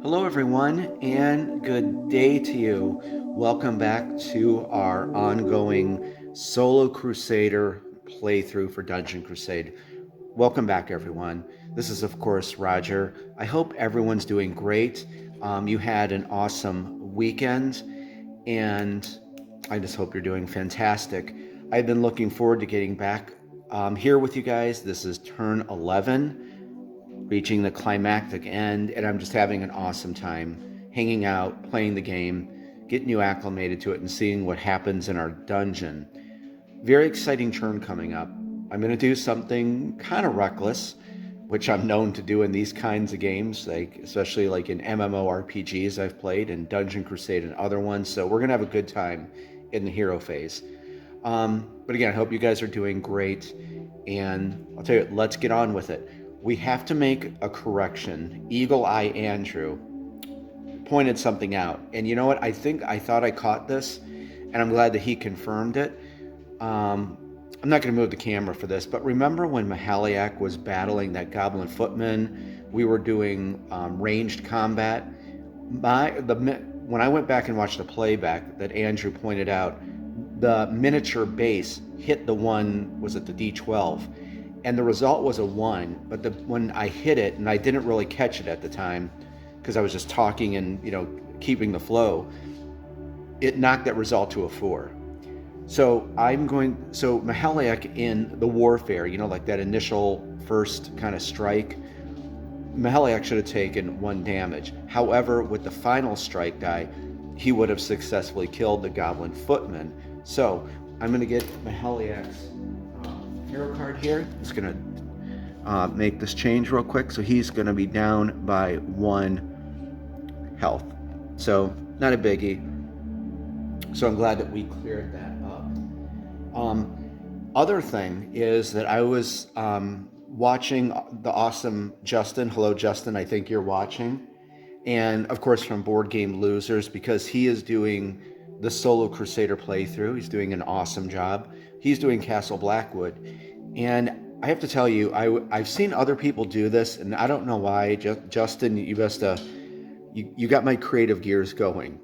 Hello, everyone, and good day to you. Welcome back to our ongoing Solo Crusader playthrough for Dungeon Crusade. Welcome back, everyone. This is, of course, Roger. I hope everyone's doing great. You had an awesome weekend, and I just hope you're doing fantastic. I've been looking forward to getting back here with you guys. This is turn 11. Reaching the climactic end, and I'm just having an awesome time hanging out, playing the game, getting you acclimated to it, and seeing what happens in our dungeon. Very exciting turn coming up. I'm going to do something kind of reckless, which I'm known to do in these kinds of games, especially like in MMORPGs I've played, and Dungeon Crusade and other ones, so we're going to have a good time in the hero phase. But again, I hope you guys are doing great, and I'll tell you, let's get on with it. We have to make a correction. Eagle Eye Andrew pointed something out. And you know what? I thought I caught this, and I'm glad that he confirmed it. I'm not going to move the camera for this, but remember when Melhiliak was battling that Goblin Footman? We were doing ranged combat. When I went back and watched the playback that Andrew pointed out, the miniature base hit the one, was it the D12? And the result was a 1, but when I hit it, and I didn't really catch it at the time because I was just talking and keeping the flow, it knocked that result to a 4. So Melhiliak in the warfare, like that initial first kind of strike, Melhiliak should have taken 1 damage. However, with the final strike die, he would have successfully killed the Goblin Footman. So I'm going to get Melhiliak's hero card here. Just gonna make this change real quick. So he's gonna be down by 1 health. So not a biggie. So I'm glad that we cleared that up. Other thing is that I was watching the awesome Justin. Hello, Justin. I think you're watching. And of course from Board Game Losers, because he is doing the Solo Crusader playthrough. He's doing an awesome job. He's doing Castle Blackwood. And I have to tell you, I've seen other people do this, and I don't know why. Justin, you got my creative gears going.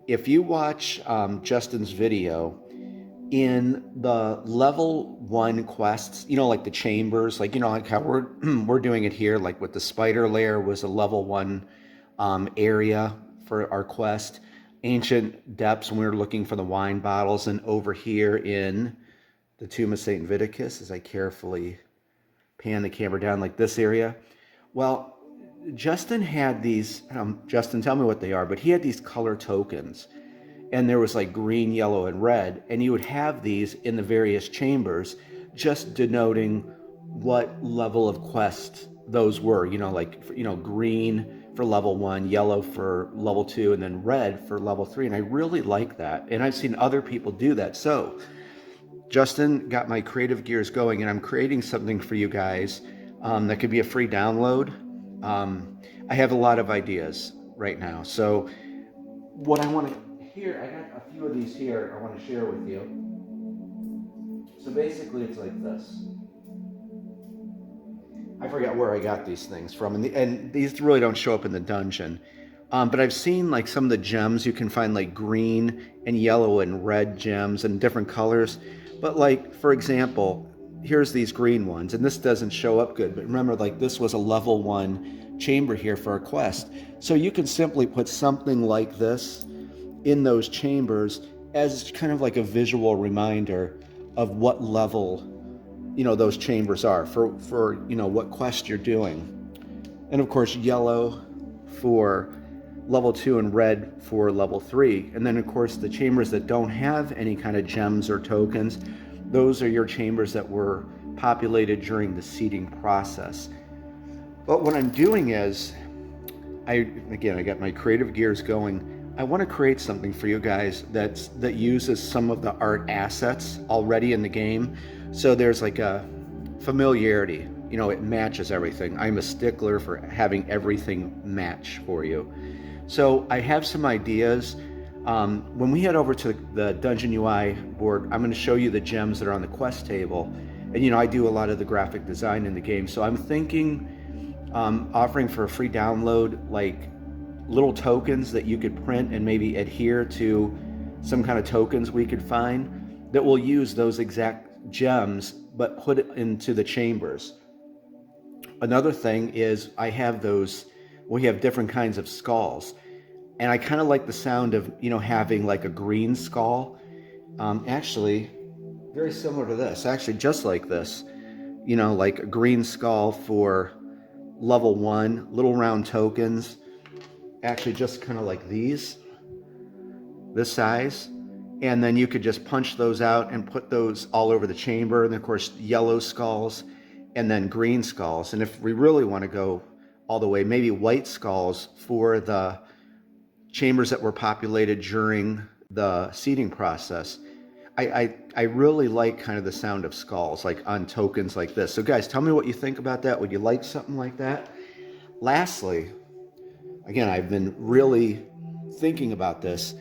If you watch Justin's video, in the level 1 quests, like the chambers, like how we're doing it here, like with the spider lair was a level 1 area for our quest. Ancient Depths, when we were looking for the wine bottles, and over here in the Tomb of St. Viticus, as I carefully pan the camera down, like this area. Well, Justin had these, Justin, tell me what they are, but he had these color tokens, and there was like green, yellow, and red, and you would have these in the various chambers, just denoting what level of quest those were, green for level 1, yellow for level 2, and then red for level 3. And I really like that. And I've seen other people do that. So Justin got my creative gears going, and I'm creating something for you guys that could be a free download. I have a lot of ideas right now. So what I want to here, I got a few of these here I want to share with you. So basically it's like this. I forgot where I got these things from, and these really don't show up in the dungeon. But I've seen like some of the gems you can find, like green and yellow and red gems and different colors. But like, for example, here's these green ones, and this doesn't show up good. But remember, like this was a level 1 chamber here for a quest. So you can simply put something like this in those chambers as kind of like a visual reminder of what level those chambers are for what quest you're doing. And of course yellow for level 2 and red for level 3. And then of course the chambers that don't have any kind of gems or tokens, those are your chambers that were populated during the seeding process. But what I'm doing is, I got my creative gears going. I want to create something for you guys that uses some of the art assets already in the game. So there's like a familiarity, it matches everything. I'm a stickler for having everything match for you. So I have some ideas. When we head over to the Dungeon UI board, I'm going to show you the gems that are on the quest table. And I do a lot of the graphic design in the game. So I'm thinking offering for a free download, like little tokens that you could print and maybe adhere to some kind of tokens we could find that will use those exact gems but put it into the chambers. Another thing is we have different kinds of skulls, and I kind of like the sound of, having like a green skull. Actually, very similar to this, actually just like this, like a green skull for level 1, little round tokens, actually just kind of like this size. And then you could just punch those out and put those all over the chamber. And of course, yellow skulls and then green skulls. And if we really want to go all the way, maybe white skulls for the chambers that were populated during the seeding process. I really like kind of the sound of skulls, like on tokens like this. So guys, tell me what you think about that. Would you like something like that? Lastly, again, I've been really thinking about this.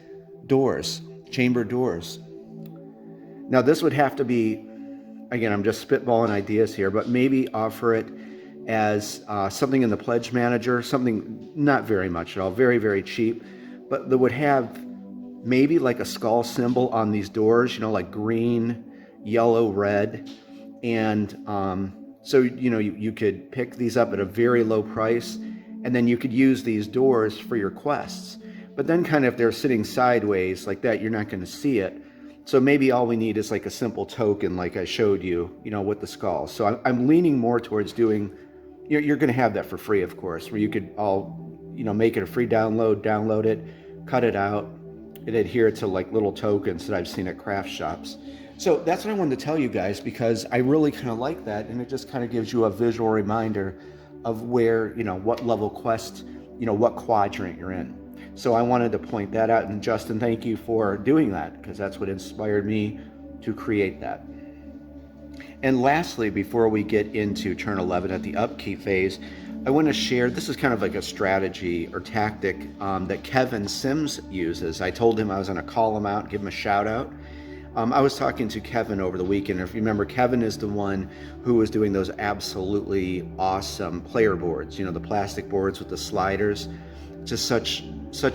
Doors, chamber doors. Now this would have to be, again, I'm just spitballing ideas here, but maybe offer it as something in the pledge manager, something not very much at all, very, very cheap, but that would have maybe like a skull symbol on these doors, like green, yellow, red. And so, you could pick these up at a very low price, and then you could use these doors for your quests. But then kind of if they're sitting sideways like that, you're not going to see it. So maybe all we need is like a simple token like I showed you, with the skulls. So I'm leaning more towards doing, you're going to have that for free, of course, where you could make it a free download it, cut it out, and adhere to like little tokens that I've seen at craft shops. So that's what I wanted to tell you guys, because I really kind of like that, and it just kind of gives you a visual reminder of where, what level quest, what quadrant you're in. So I wanted to point that out, and Justin, thank you for doing that, because that's what inspired me to create that. And lastly, before we get into turn 11 at the upkeep phase, I want to share, this is kind of like a strategy or tactic that Kevin Sims uses. I told him I was going to call him out, give him a shout out. I was talking to Kevin over the weekend. If you remember, Kevin is the one who was doing those absolutely awesome player boards, the plastic boards with the sliders. Just such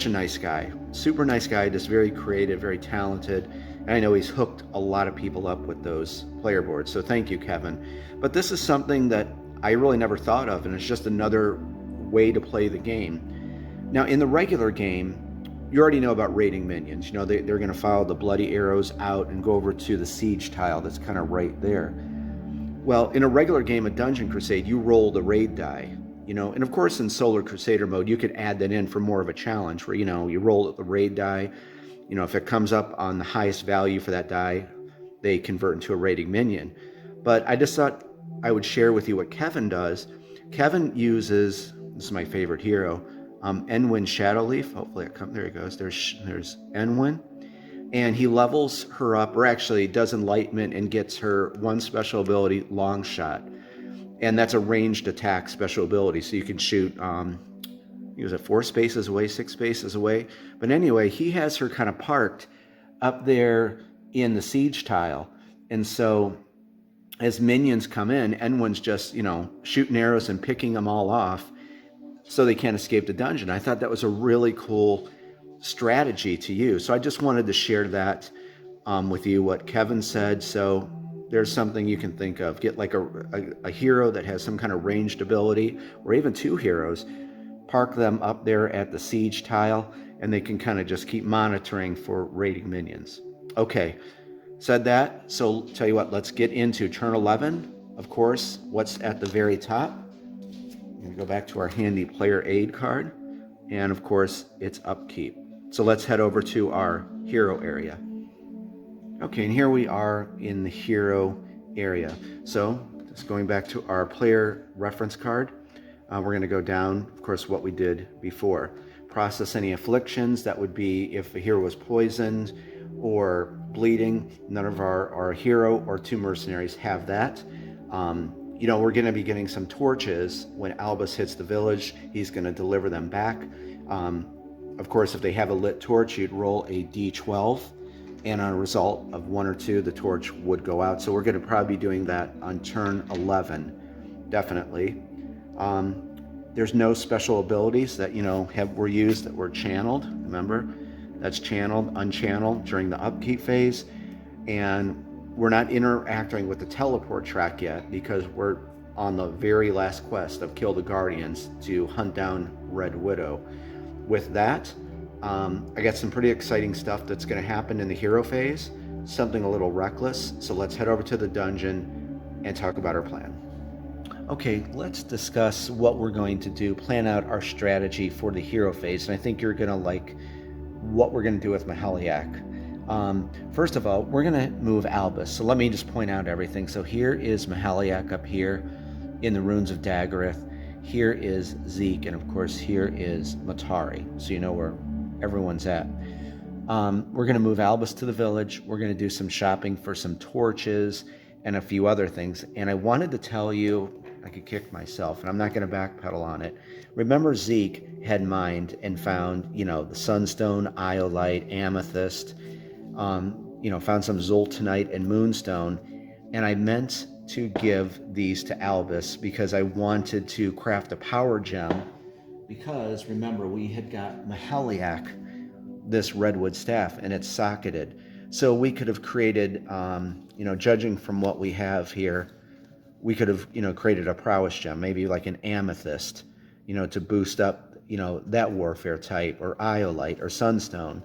a nice guy, super nice guy, just very creative, very talented. And I know he's hooked a lot of people up with those player boards. So thank you, Kevin. But this is something that I really never thought of, and it's just another way to play the game. Now, in the regular game, you already know about raiding minions. They're going to follow the bloody arrows out and go over to the siege tile that's kind of right there. Well, in a regular game of Dungeon Crusade, you roll the raid die. And of course in Solo Crusader mode, you could add that in for more of a challenge where, you roll the raid die. If it comes up on the highest value for that die, they convert into a raiding minion. But I just thought I would share with you what Kevin does. Kevin uses, this is my favorite hero, Enwyn Shadowleaf. Hopefully there he goes. There's Enwyn. And he levels her up, or actually does enlightenment and gets her one special ability, Long Shot. And that's a ranged attack special ability. So you can shoot, he was at 4 spaces away, 6 spaces away. But anyway, he has her kind of parked up there in the siege tile. And so as minions come in, Enwyn's just, shooting arrows and picking them all off so they can't escape the dungeon. I thought that was a really cool strategy to use. So I just wanted to share that with you, what Kevin said. So there's something you can think of. Get like a hero that has some kind of ranged ability, or even 2 heroes, park them up there at the siege tile, and they can kind of just keep monitoring for raiding minions. Okay, said that. So tell you what, let's get into turn 11. Of course, what's at the very top? I'm going to go back to our handy player aid card, and of course, it's upkeep. So let's head over to our hero area. Okay, and here we are in the hero area. So just going back to our player reference card, we're going to go down, of course, what we did before. Process any afflictions. That would be if a hero was poisoned or bleeding. None of our hero or 2 mercenaries have that. We're going to be getting some torches. When Albus hits the village, he's going to deliver them back. Of course, if they have a lit torch, you'd roll a d12. And on a result of 1 or 2, the torch would go out. So we're going to probably be doing that on turn 11, definitely. There's no special abilities that, were used that were channeled. Remember, that's channeled, unchanneled during the upkeep phase. And we're not interacting with the teleport track yet because we're on the very last quest of Kill the Guardians to hunt down Red Widow. With that, I got some pretty exciting stuff that's going to happen in the hero phase, something a little reckless. So let's head over to the dungeon and talk about our plan. Okay, let's discuss what we're going to do, plan out our strategy for the hero phase, and I think you're going to like what we're going to do with Melhiliak. First of all, we're going to move Albus. So let me just point out everything. So here is Melhiliak up here in the ruins of Daggereth. Here is Zeke, and of course here is Matari, so you know where everyone's at. We're going to move Albus to the village. We're going to do some shopping for some torches and a few other things. And I wanted to tell you, I could kick myself, and I'm not going to backpedal on it. Remember, Zeke had mined and found, the Sunstone, Iolite, Amethyst, found some Zoltanite and Moonstone, and I meant to give these to Albus because I wanted to craft a power gem, because remember, we had got Melhiliak, this redwood staff, and it's socketed. So we could have created, judging from what we have here, we could have, created a prowess gem, maybe like an amethyst, to boost up, that warfare type, or iolite or sunstone.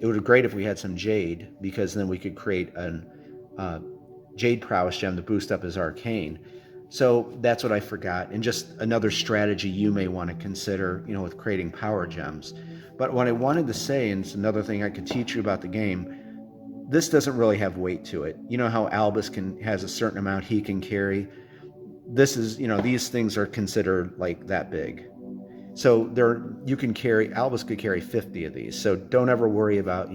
It would be great if we had some jade, because then we could create an jade prowess gem to boost up his arcane. So that's what I forgot, and just another strategy you may want to consider, with creating power gems. But what I wanted to say, and it's another thing I could teach you about the game, this doesn't really have weight to it. You know how Albus has a certain amount he can carry? This is, these things are considered like that big. So Albus could carry 50 of these. So don't ever worry about,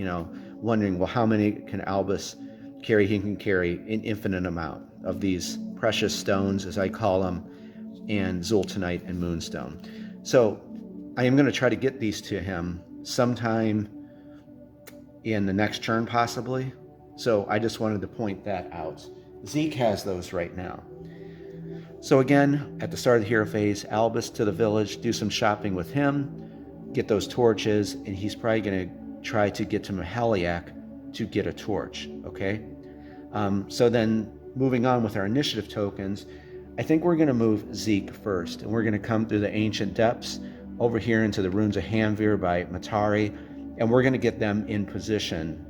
wondering, well, how many can Albus carry? He can carry an infinite amount of these precious stones, as I call them, and Zoltanite and Moonstone. So I am going to try to get these to him sometime in the next turn, possibly. So I just wanted to point that out. Zeke has those right now. So again, at the start of the hero phase, Albus to the village, do some shopping with him, get those torches, and he's probably going to try to get to Melhiliak to get a torch, okay? So then, moving on with our initiative tokens, I think we're going to move Zeke first, and we're going to come through the ancient depths over here into the ruins of Hamvir by Matari, and we're going to get them in position,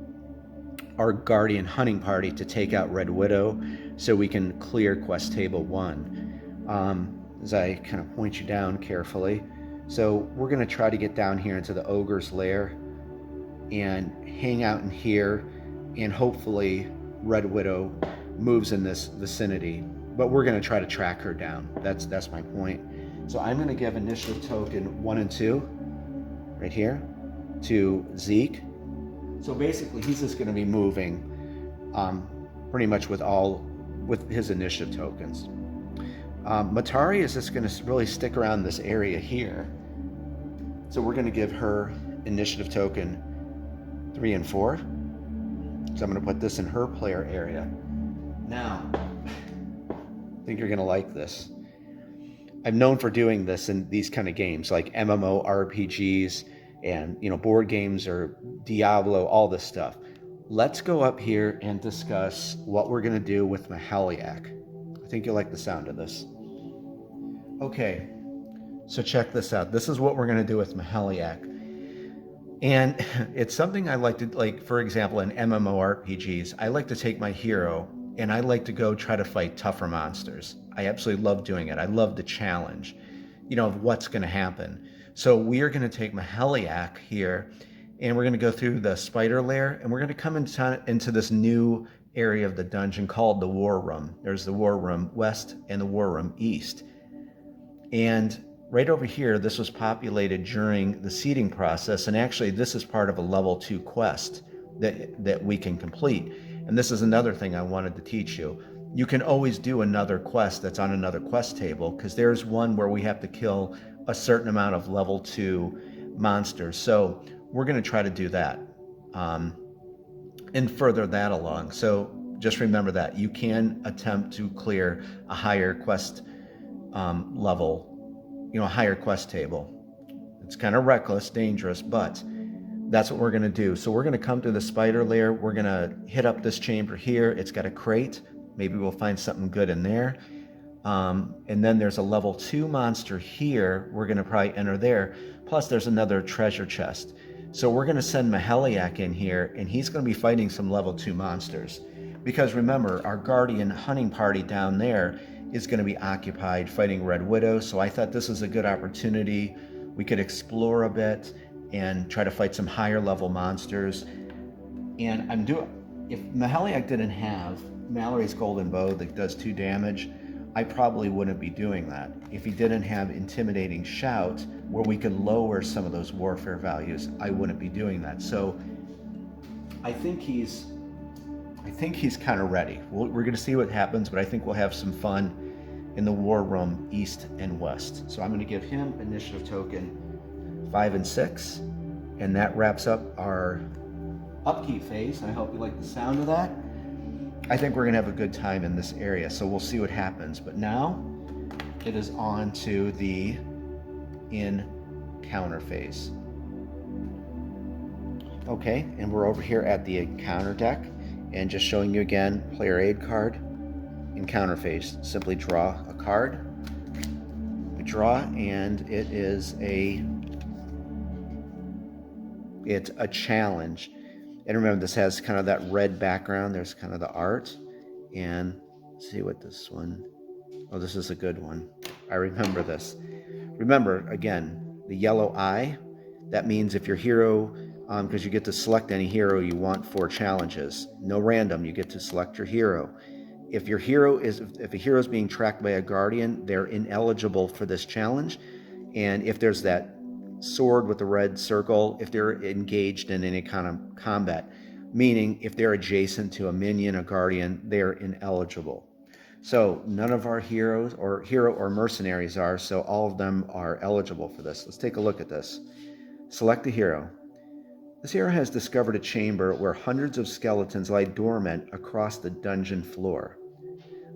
our Guardian hunting party, to take out Red Widow so we can clear quest table 1. As I kind of point you down carefully. So we're going to try to get down here into the Ogre's Lair and hang out in here, and hopefully Red Widow moves in this vicinity, but we're going to try to track her down. That's my point. So I'm going to give initiative token 1 and 2 right here to Zeke. So basically he's just going to be moving pretty much with his initiative tokens. Matari is just going to really stick around this area here. So we're going to give her initiative token 3 and 4. So I'm going to put this in her player area. Now, I think you're going to like this. I'm known for doing this in these kind of games, like MMO RPGs and board games or Diablo, all this stuff. Let's go up here and discuss what we're going to do with Melhiliak. I think you'll like the sound of this. Okay, so check this out. This is what we're going to do with Melhiliak. And it's something I like to, for example, in MMORPGs, I like to take my hero and I like to go try to fight tougher monsters. I absolutely love doing it. I love the challenge, of what's going to happen. So we are going to take Melhiliak here, and we're going to go through the spider lair, and we're going to come into this new area of the dungeon called the War Room. There's the War Room West and the War Room East. And right over here, this was populated during the seeding process, and actually this is part of a level 2 quest that we can complete. And this is another thing I wanted to teach you. You can always do another quest that's on another quest table, because there's one where we have to kill a certain amount of level 2 monsters. So we're going to try to do that and further that along. So just remember that you can attempt to clear a higher quest level higher quest table. It's kind of reckless, dangerous, but that's what we're going to do. So we're going to come to the spider lair. We're going to hit up this chamber here. It's got a crate. Maybe we'll find something good in there. And then there's a level 2 monster here. We're going to probably enter there. Plus there's another treasure chest. So we're going to send Melhiliak in here, and he's going to be fighting some level 2 monsters. Because remember, our Guardian hunting party down there is going to be occupied fighting Red Widow. So I thought this was a good opportunity. We could explore a bit and try to fight some higher level monsters. And if Melhiliak didn't have Mallory's golden bow that does 2 damage, I probably wouldn't be doing that. If he didn't have intimidating shout where we could lower some of those warfare values, I wouldn't be doing that. So I think he's kind of ready. We're going to see what happens, but I think we'll have some fun in the war room east and west. So I'm going to give him initiative token 5 and 6, and that wraps up our upkeep phase. I hope you like the sound of that. I think we're going to have a good time in this area, so we'll see what happens. But now it is on to the encounter phase. Okay, and we're over here at the encounter deck, and just showing you again, player aid card, encounter phase. Simply draw a card. We draw, and it's a challenge. And remember, this has kind of that red background. There's kind of the art. And let's see what this one... Oh, this is a good one. I remember this. Remember, again, the yellow eye. That means if your hero... because you get to select any hero you want for challenges. No random. You get to select your hero. If a hero is being tracked by a guardian, they're ineligible for this challenge. And if there's that sword with the red circle, if they're engaged in any kind of combat, meaning if they're adjacent to a minion, a guardian, they're ineligible. So none of our hero or mercenaries are, so all of them are eligible for this. Let's take a look at this. Select a hero. This hero has discovered a chamber where hundreds of skeletons lie dormant across the dungeon floor.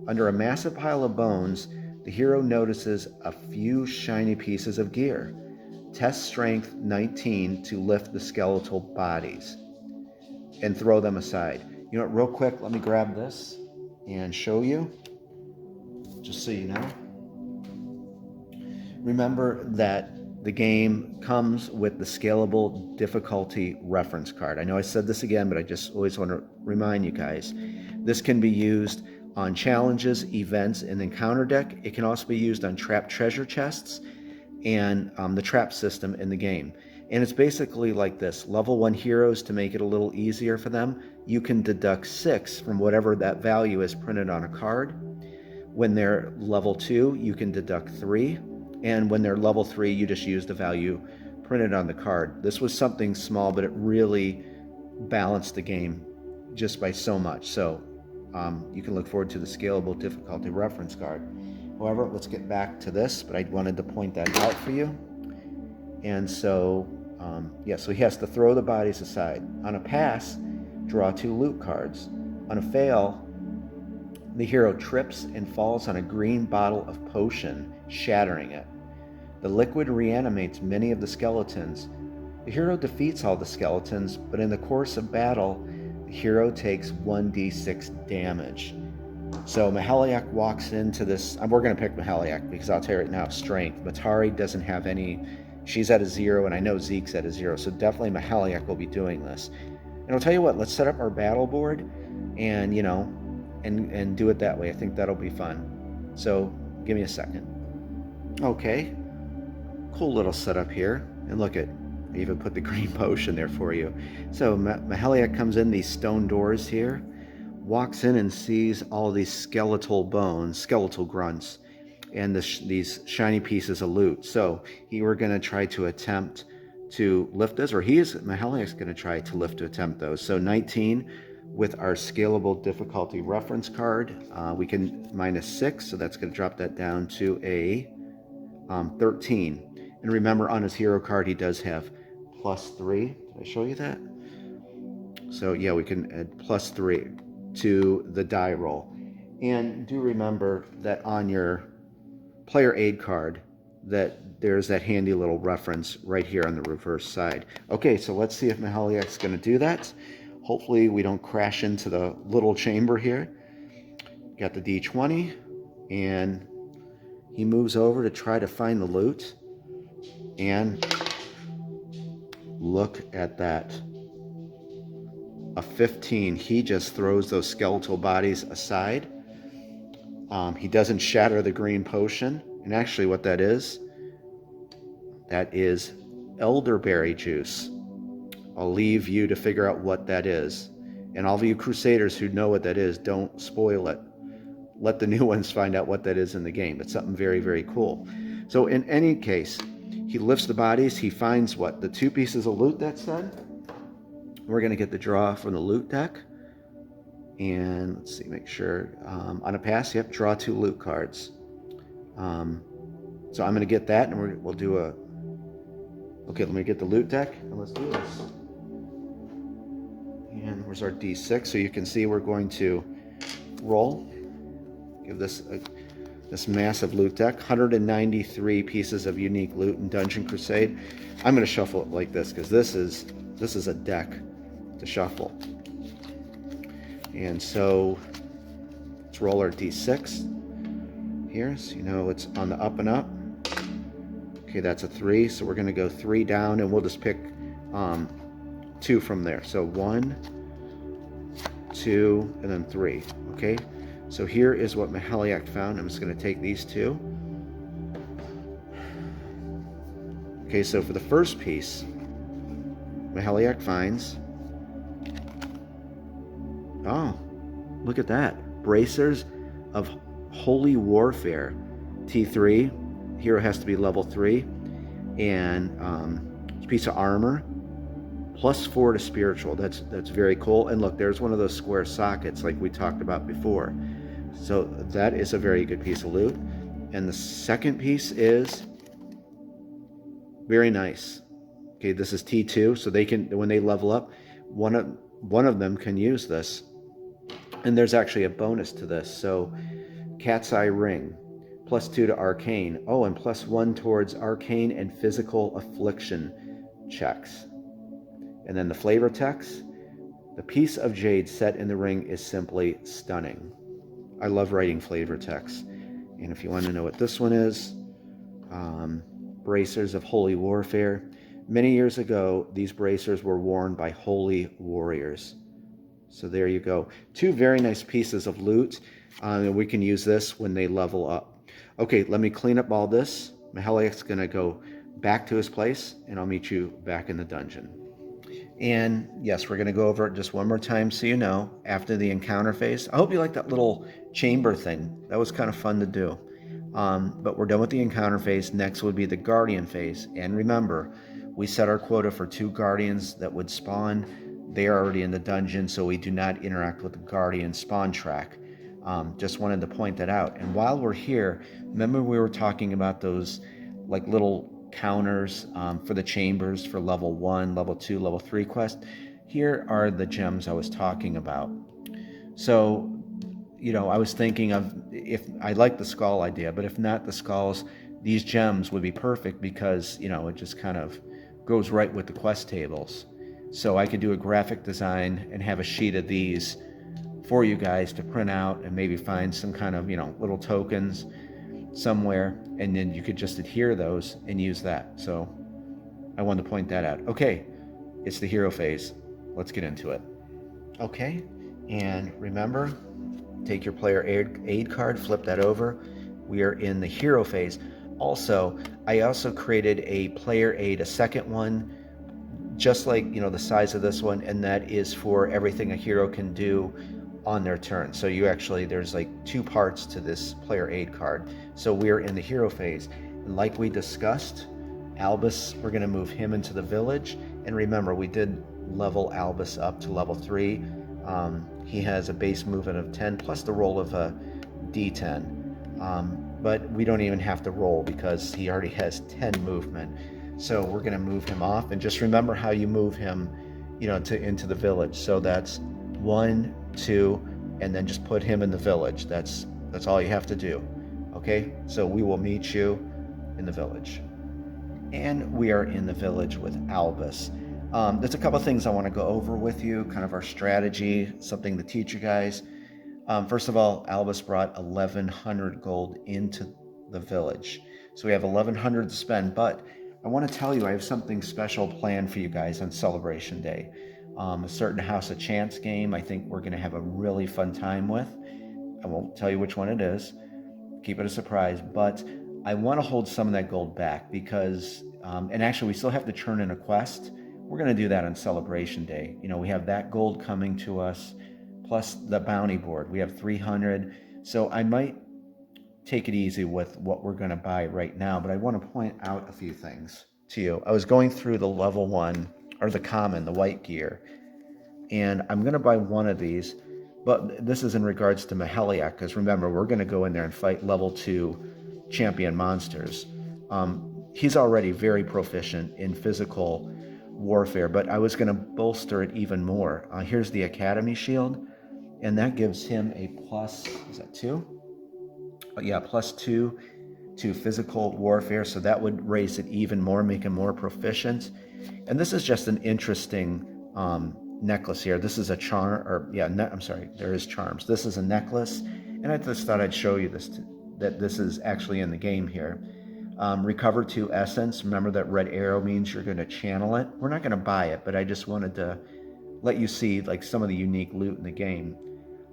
Under a massive pile of bones, the hero notices a few shiny pieces of gear. Test strength 19 to lift the skeletal bodies and throw them aside. You know what, real quick, let me grab this and show you, just so you know. Remember that the game comes with the scalable difficulty reference card. I know I said this again, but I just always want to remind you guys. This can be used on challenges, events, and encounter deck. It can also be used on trapped treasure chests and the trap system in the game. And it's basically like this. Level 1 heroes, to make it a little easier for them, you can deduct 6 from whatever that value is printed on a card. When they're level 2, you can deduct 3. And when they're level 3, you just use the value printed on the card. This was something small, but it really balanced the game just by so much. So you can look forward to the scalable difficulty reference card. However, let's get back to this, but I wanted to point that out for you. And so, so he has to throw the bodies aside. On a pass, draw 2 loot cards. On a fail, the hero trips and falls on a green bottle of potion, shattering it. The liquid reanimates many of the skeletons. The hero defeats all the skeletons, but in the course of battle, the hero takes 1d6 damage. So Melhiliak walks into this. We're going to pick Melhiliak because I'll tell you right now, strength. Matari doesn't have any. She's at a 0, and I know Zeke's at a 0. So definitely Melhiliak will be doing this. And I'll tell you what, let's set up our battle board and, and do it that way. I think that'll be fun. So give me a second. Okay. Cool little setup here. And look at, I even put the green potion there for you. So Melhiliak comes in these stone doors here, walks in and sees all these skeletal bones, skeletal grunts, and these shiny pieces of loot. So we're going to try to attempt to lift those, or Melhiliak's going to try to attempt those. So 19 with our scalable difficulty reference card. We can -6, so that's going to drop that down to a 13. And remember, on his hero card, he does have +3. Did I show you that? So yeah, we can add +3 to the die roll. And do remember that on your player aid card, that there's that handy little reference right here on the reverse side. Okay, so let's see if Melhiliak's going to do that. Hopefully we don't crash into the little chamber here. Got the D20, and he moves over to try to find the loot. And look at that. A 15. He just throws those skeletal bodies aside. He doesn't shatter the green potion. And actually what that is elderberry juice. I'll leave you to figure out what that is. And all of you Crusaders who know what that is, don't spoil it. Let the new ones find out what that is in the game. It's something very, very cool. So in any case, he lifts the bodies. He finds what? The 2 pieces of loot that said. We're going to get the draw from the loot deck. And let's see, make sure. On a pass, yep, draw 2 loot cards. So I'm going to get that, and we'll do a... Okay, let me get the loot deck, and let's do this. And where's our D6? So you can see we're going to roll. Give this this massive loot deck. 193 pieces of unique loot in Dungeon Crusade. I'm going to shuffle it like this, because this is a deck to shuffle. And so let's roll our D6 here, so you know it's on the up and up. Okay, that's a 3, so we're going to go 3 down, and we'll just pick 2 from there. So 1, 2, and then 3. Okay, so here is what Melhiliak found. I'm just going to take these 2. Okay, so for the first piece, Melhiliak finds... Oh, look at that. Bracers of Holy Warfare. T3. Hero has to be level 3. And piece of armor. +4 to spiritual. That's very cool. And look, there's one of those square sockets like we talked about before. So that is a very good piece of loot. And the second piece is very nice. Okay, this is T2, so they can, when they level up, one of them can use this. And there's actually a bonus to this. So Cat's Eye Ring, +2 to Arcane. Oh, and +1 towards Arcane and Physical Affliction checks. And then the flavor text, the piece of jade set in the ring is simply stunning. I love writing flavor text. And if you want to know what this one is, bracers of Holy Warfare. Many years ago, these bracers were worn by holy warriors. So there you go. 2 very nice pieces of loot. And we can use this when they level up. Okay, let me clean up all this. Melhiliak's going to go back to his place, and I'll meet you back in the dungeon. And yes, we're going to go over it just one more time so you know, after the encounter phase. I hope you like that little chamber thing. That was kind of fun to do. But we're done with the encounter phase. Next would be the Guardian phase. And remember, we set our quota for 2 Guardians that would spawn. They are already in the dungeon, so we do not interact with the Guardian spawn track. Just wanted to point that out. And while we're here, remember we were talking about those like little counters for the chambers for level 1, level 2, level 3 quest. Here are the gems I was talking about. So, you know, I was thinking of, if I like the skull idea, but if not the skulls, these gems would be perfect because, you know, it just kind of goes right with the quest tables. So I could do a graphic design and have a sheet of these for you guys to print out and maybe find some kind of, you know, little tokens somewhere, and then you could just adhere those and use that. So I wanted to point that out. Okay, it's the hero phase. Let's get into it. Okay, and remember, take your player aid card, flip that over. We are in the hero phase. Also, I also created a player aid, a second one, just like, you know, the size of this one, and that is for everything a hero can do on their turn. So you actually, there's like 2 parts to this player aid card. So we're in the hero phase. And like we discussed, Albus, we're going to move him into the village. And remember, we did level Albus up to level 3. He has a base movement of 10 plus the roll of a d10. But we don't even have to roll because he already has 10 movement. So we're going to move him off. And just remember how you move him, you know, into the village. So that's 1, 2, and then just put him in the village. That's all you have to do. Okay, so we will meet you in the village. And we are in the village with Albus. There's a couple things I want to go over with you, kind of our strategy, something to teach you guys. First of all, Albus brought 1,100 gold into the village. So we have 1,100 to spend, but I want to tell you I have something special planned for you guys on Celebration Day. A certain House of Chance game I think we're going to have a really fun time with. I won't tell you which one it is. Keep it a surprise, but I want to hold some of that gold back because, and actually we still have to turn in a quest. We're going to do that on Celebration Day. You know, we have that gold coming to us, plus the bounty board. We have 300. So I might take it easy with what we're going to buy right now, but I want to point out a few things to you. I was going through the level 1, or the common, the white gear, and I'm going to buy one of these, but this is in regards to Melhiliak, because remember, we're going to go in there and fight level 2 champion monsters. He's already very proficient in physical warfare, but I was going to bolster it even more. Here's the Academy Shield, and that gives him a plus, is that 2? Oh, yeah, plus 2 to physical warfare, so that would raise it even more, make him more proficient. And this is just an interesting necklace here. This is a charm, or yeah, I'm sorry, there is charms. This is a necklace, and I just thought I'd show you this, that this is actually in the game here. Recover 2 essence. Remember that red arrow means you're going to channel it. We're not going to buy it, but I just wanted to let you see like some of the unique loot in the game.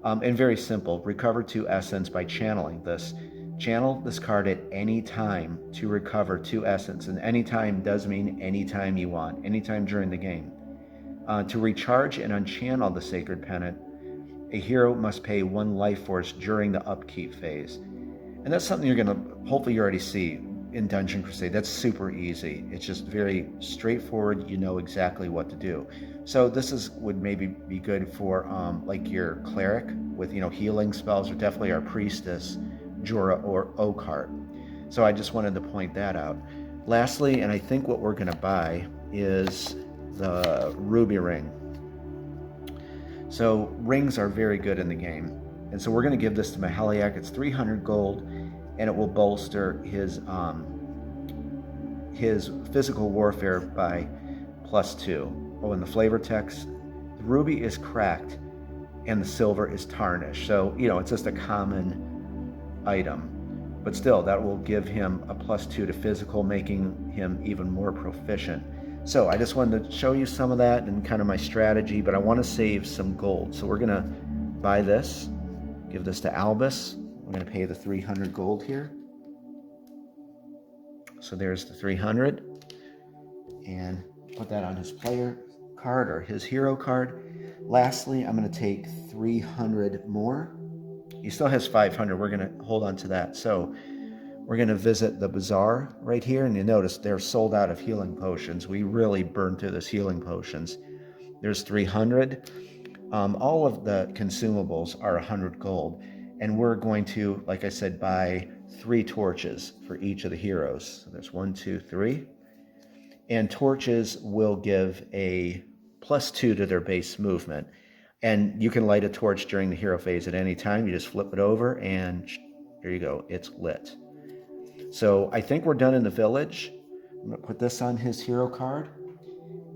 And very simple, recover 2 essence by channeling this. Channel this card at any time to recover 2 essence, and any time does mean any time you want, anytime during the game. To recharge and unchannel the Sacred Pennant, a hero must pay 1 life force during the upkeep phase. And that's something you're going to, hopefully you already see in Dungeon Crusade. That's super easy. It's just very straightforward. You know exactly what to do. So this would maybe be good for like your cleric with, you know, healing spells, or definitely our priestess, Jorah or Oakheart. So I just wanted to point that out. Lastly, and I think what we're going to buy is the ruby ring. So rings are very good in the game. And so we're going to give this to Melhiliak. It's 300 gold, and it will bolster his physical warfare by plus 2. Oh, and the flavor text, the ruby is cracked and the silver is tarnished. So, you know, it's just a common item. But still, that will give him a plus 2 to physical, making him even more proficient. So I just wanted to show you some of that and kind of my strategy, but I want to save some gold. So we're going to buy this, give this to Albus. We're going to pay the 300 gold here. So there's the 300. And put that on his player card or his hero card. Lastly, I'm going to take 300 more. He still has 500. We're going to hold on to that. So we're going to visit the bazaar right here. And you notice they're sold out of healing potions. We really burned through this healing potions. There's 300. All of the consumables are 100 gold. And we're going to, like I said, buy 3 torches for each of the heroes. So there's 1, 2, 3. And torches will give a plus 2 to their base movement. And you can light a torch during the hero phase at any time. You just flip it over and there you go, it's lit. So I think we're done in the village. I'm going to put this on his hero card.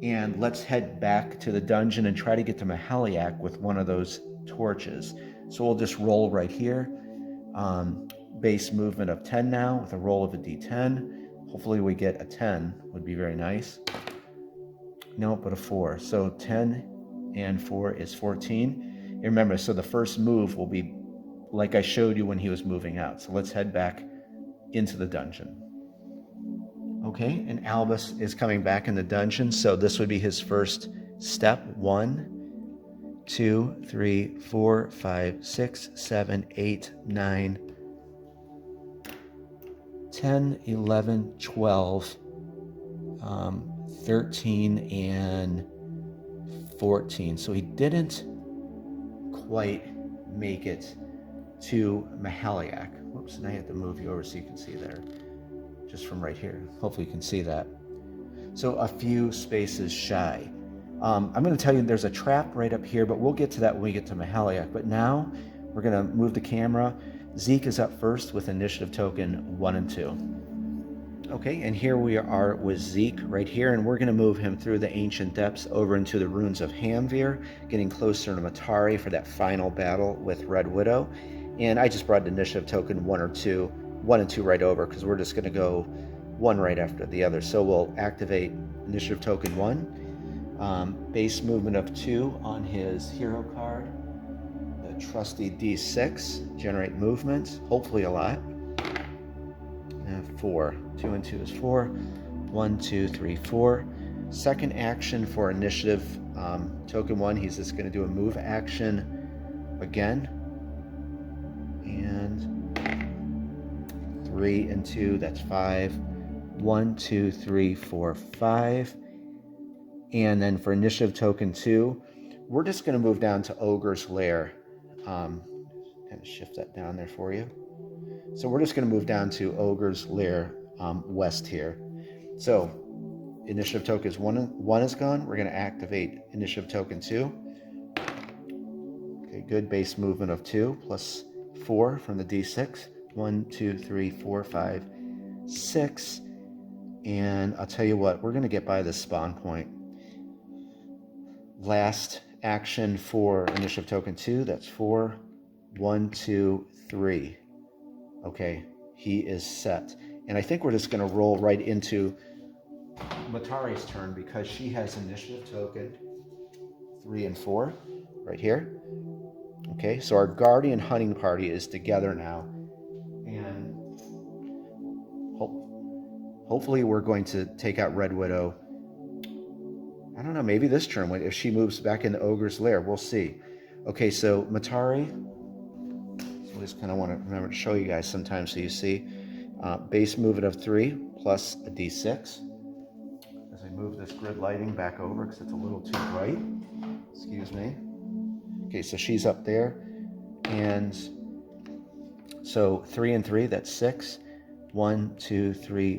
And let's head back to the dungeon and try to get to Melhiliak with one of those torches. So we'll just roll right here. Base movement of 10 now with a roll of a d10. Hopefully we get a 10, would be very nice. No, but a 4. So 10 and 4 is 14. And remember, so the first move will be like I showed you when he was moving out. So let's head back into the dungeon. Okay, and Albus is coming back in the dungeon. So this would be his first step. 1, 2, 3, 4, 5, 6, 7, 8, 9, 10, 11, 12, 13, and 14. So he didn't quite make it to Melhiliak. Whoops, and I have to move you over so you can see there. Just from right here. Hopefully you can see that. So a few spaces shy. I'm going to tell you there's a trap right up here, but we'll get to that when we get to Melhiliak. But now we're going to move the camera. Zeke is up first with initiative token 1 and 2. Okay, and here we are with Zeke right here, and we're going to move him through the ancient depths over into the ruins of Hamvir, getting closer to Matari for that final battle with Red Widow. And I just brought initiative token 1 or 2, 1 and 2 right over, because we're just going to go one right after the other. So we'll activate initiative token 1, base movement of 2 on his hero card, the trusty D6, generate movement, hopefully a lot. 4. 2 and 2 is 4. 1, 2, 3, 4. Second action for initiative token 1, he's just going to do a move action again. And 3 and 2, that's 5. 1, 2, 3, 4, 5. And then for initiative token 2, we're just going to move down to Ogre's Lair. Kind of shift that down there for you. So we're just going to move down to Ogre's Lair west here. So initiative token is 1 is gone. We're going to activate initiative token 2. Okay, good. Base movement of 2 plus 4 from the D6. 1, 2, 3, 4, 5, 6. And I'll tell you what, we're going to get by this spawn point. Last action for initiative token 2, that's 4. 1, 2, 3. Okay, he is set. And I think we're just going to roll right into Matari's turn because she has initiative token 3 and 4 right here. Okay, so our Guardian hunting party is together now. And hopefully we're going to take out Red Widow. I don't know, maybe this turn, if she moves back into Ogre's Lair, we'll see. Okay, so Matari, I just kind of want to remember to show you guys sometimes so you see. Base movement of 3 plus a D6. As I move this grid lighting back over because it's a little too bright. Excuse me. Okay, so she's up there. And so 3 and 3, that's 6. 1, 2, 3,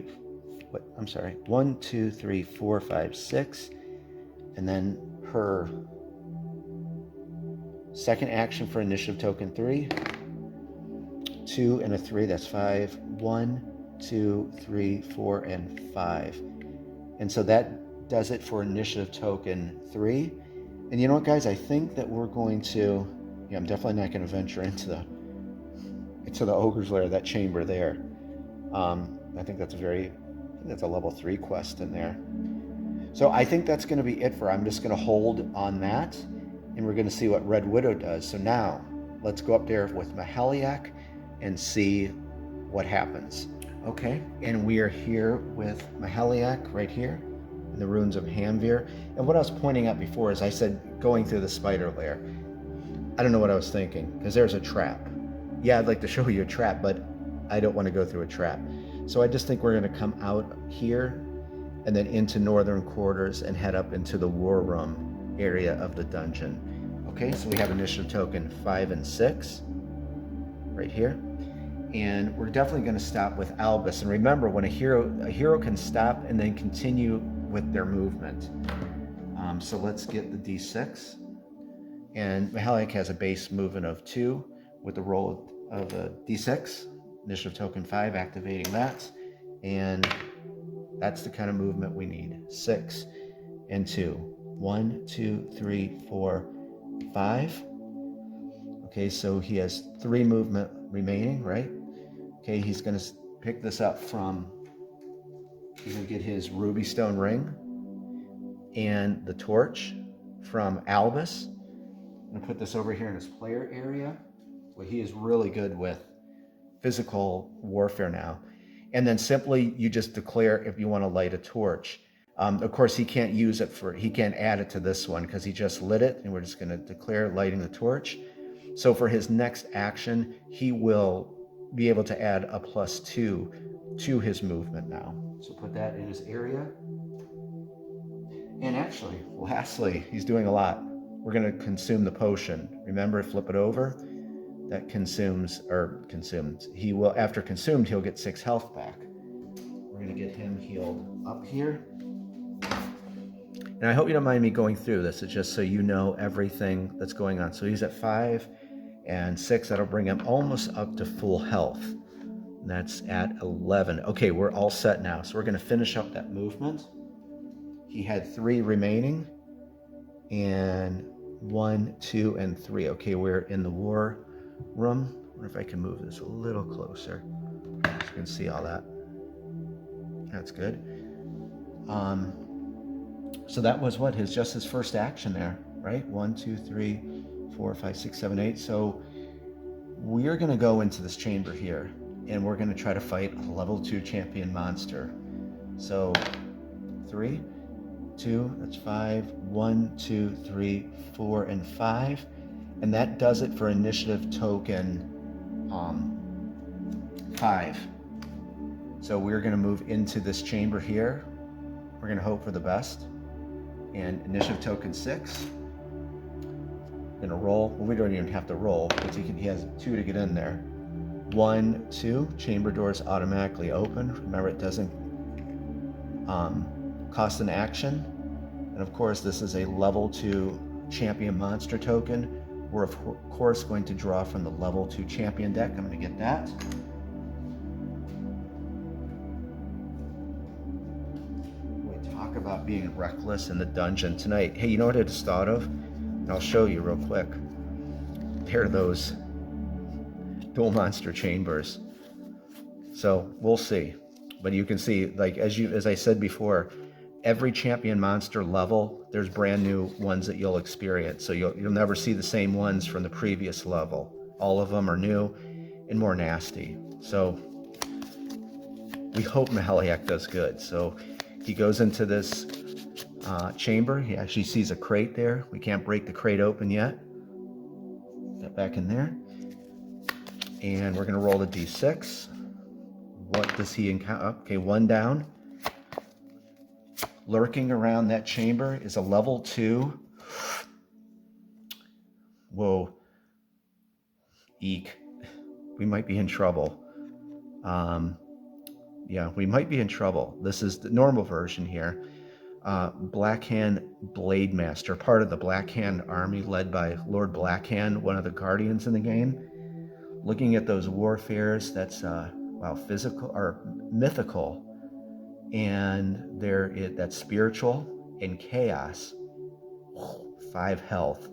1, 2, 3, 4, 5, 6. And then her second action for initiative token 3. 2 and a 3, that's 5. 1, 2, 3, 4, and 5. And so that does it for initiative token 3. And you know what, guys? I think that we're going to, I'm definitely not going to venture into the Ogre's Lair, that chamber there. I think that's a level 3 quest in there. So I think that's going to be it I'm just going to hold on that, and we're going to see what Red Widow does. So now, let's go up there with Melhiliak and see what happens. Okay, and we are here with Melhiliak right here in the ruins of Hamvir. And what I was pointing out before is I said going through the spider lair. I don't know what I was thinking, because there's a trap. Yeah, I'd like to show you a trap, but I don't want to go through a trap. So I just think we're going to come out here and then into northern quarters and head up into the war room area of the dungeon. Okay, so we have initiative token 5 and 6 right here. And we're definitely going to stop with Albus. And remember, when a hero can stop and then continue with their movement. So let's get the D6. And Melhiliak has a base movement of 2 with the roll of a D6. Initiative token 5, activating that. And that's the kind of movement we need. 6 and 2. 1, 2, 3, 4, 5. Okay, so he has 3 movement remaining, right? Okay, he's going to pick this up from, he's going to get his ruby stone ring and the torch from Albus. I'm going to put this over here in his player area. Well, he is really good with physical warfare now. And then simply you just declare if you want to light a torch. Of course, he can't use it he can't add it to this one because he just lit it, and we're just going to declare lighting the torch. So for his next action, he will be able to add a +2 to his movement now. So put that in his area. And actually, lastly, he's doing a lot. We're going to consume the potion. Remember, flip it over. That consumed. He will, after consumed, he'll get 6 health back. We're going to get him healed up here. And I hope you don't mind me going through this. It's just so you know everything that's going on. So he's at 5 and 6. That'll bring him almost up to full health. That's at 11. Okay, we're all set now. So we're going to finish up that movement. He had 3 remaining. And 1, 2, and 3. Okay, we're in the war room. I wonder if I can move this a little closer so you can see all that. That's good. So that was what? Just his first action there, right? 1, 2, 3, 4, 5, 6, 7, 8. So we're going to go into this chamber here, and we're going to try to fight a level 2 champion monster. So 3, 2, that's 5, 1, 2, 3, 4, and 5. And that does it for initiative token 5. So we're going to move into this chamber here. We're going to hope for the best. And initiative token 6. Going to roll. Well, we don't even have to roll because he has 2 to get in there. 1, 2. Chamber doors automatically open. Remember, it doesn't cost an action. And of course, this is a level 2 champion monster token. We're of course going to draw from the level 2 champion deck. I'm going to get that. We talk about being reckless in the dungeon tonight. Hey, you know what I just thought of? And I'll show you real quick. Here are those dual monster chambers. So we'll see. But you can see, like as I said before, every champion monster level, there's brand new ones that you'll experience. So you'll never see the same ones from the previous level. All of them are new and more nasty. So we hope Melhiliak does good. So he goes into this chamber. He actually sees a crate there. We can't break the crate open yet. Get back in there. And we're going to roll the d6. What does he encounter? Okay, 1 down. Lurking around that chamber is a level 2. Whoa. Eek. We might be in trouble. Yeah, we might be in trouble. This is the normal version here. Blackhand Blade Master, part of the Blackhand army led by Lord Blackhand, one of the guardians in the game. Looking at those warfares, that's physical or mythical. And that's spiritual and chaos. 5 health.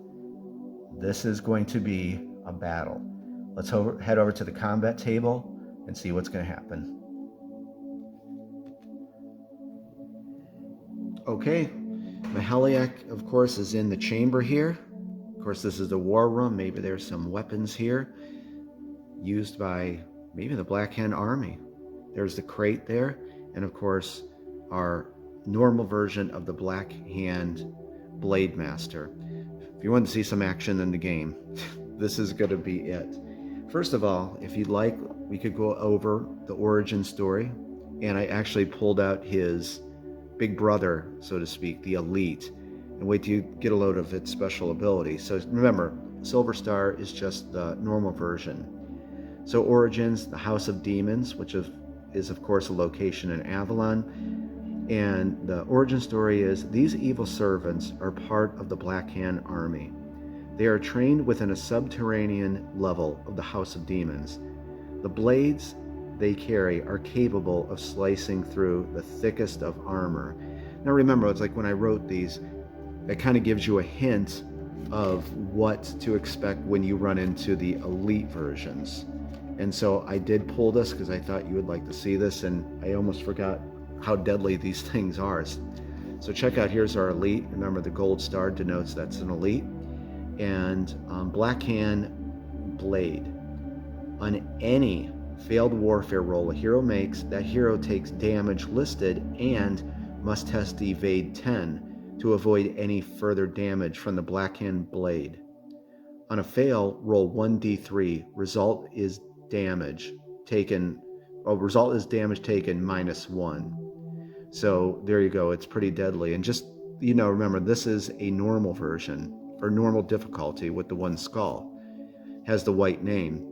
This is going to be a battle. Let's head over to the combat table and see what's going to happen. Okay, Melhiliak, of course, is in the chamber here. Of course, this is the war room. Maybe there's some weapons here used by maybe the Blackhand army. There's the crate there. And of course, our normal version of the Blackhand Blade Master. If you want to see some action in the game, this is going to be it. First of all, if you'd like, we could go over the origin story. And I actually pulled out his big brother, so to speak, the Elite, and wait till you get a load of its special ability. So remember, Silver Star is just the normal version. So origins, the House of Demons, which is of course a location in Avalon. And the origin story is, these evil servants are part of the Blackhand army. They are trained within a subterranean level of the House of Demons. The blades they carry are capable of slicing through the thickest of armor. Now remember, it's like when I wrote these, it kind of gives you a hint of what to expect when you run into the Elite versions. And so I did pull this because I thought you would like to see this, and I almost forgot how deadly these things are. So check out, here's our Elite. Remember, the gold star denotes that's an Elite. And Blackhand Blade. On any failed warfare roll a hero makes, that hero takes damage listed and must test evade 10 to avoid any further damage from the Blackhand Blade. On a fail, roll 1d3. Result is damage taken -1. So there you go. It's pretty deadly. And just, remember, this is a normal version, or normal difficulty with the 1 skull. Has the white name.